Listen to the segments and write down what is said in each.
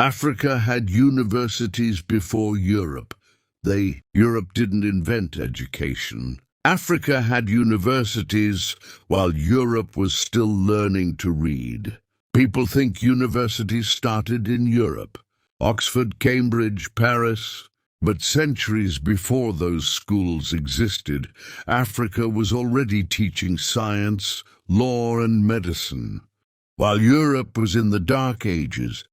Africa had universities before Europe. Europe didn't invent education. Africa had universities while Europe was still learning to read. People think universities started in Europe. Oxford, Cambridge, Paris. But centuries before those schools existed, Africa was already teaching science, law, and medicine. While Europe was in the Dark Ages,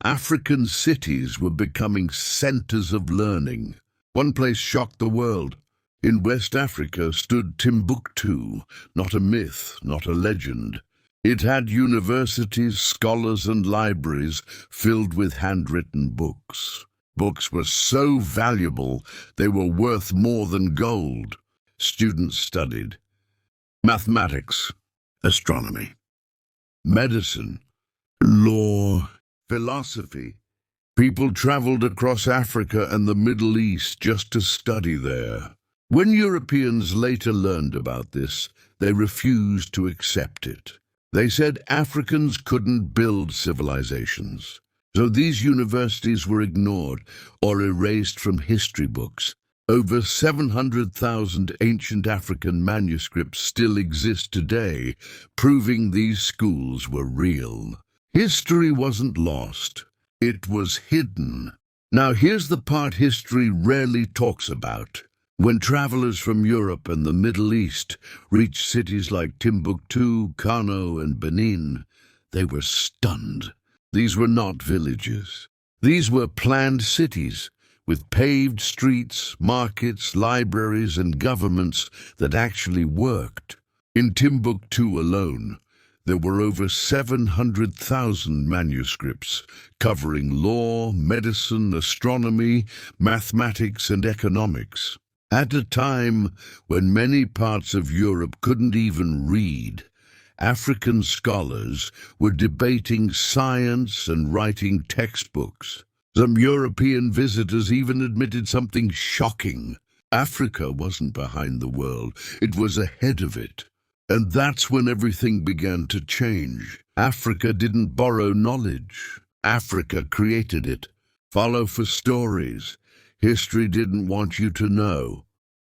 African cities were becoming centers of learning. One place shocked the world. In West Africa stood Timbuktu, not a myth, not a legend. It had universities, scholars, and libraries filled with handwritten books. Books were so valuable they were worth more than gold. Students studied mathematics, astronomy, medicine, law, philosophy. People traveled across Africa and the Middle East just to study there. When Europeans later learned about this, they refused to accept it. They said Africans couldn't build civilizations. So these universities were ignored or erased from history books. Over 700,000 ancient African manuscripts still exist today, proving these schools were real. History wasn't lost. It was hidden. Now here's the part history rarely talks about. When travelers from Europe and the Middle East reached cities like Timbuktu, Kano, and Benin, they were stunned. These were not villages. These were planned cities with paved streets, markets, libraries, and governments that actually worked. In Timbuktu alone, there were over 700,000 manuscripts covering law, medicine, astronomy, mathematics, and economics. At a time when many parts of Europe couldn't even read, African scholars were debating science and writing textbooks. Some European visitors even admitted something shocking. Africa wasn't behind the world, it was ahead of it. And that's when everything began to change. Africa didn't borrow knowledge. Africa created it. Follow for stories. History didn't want you to know.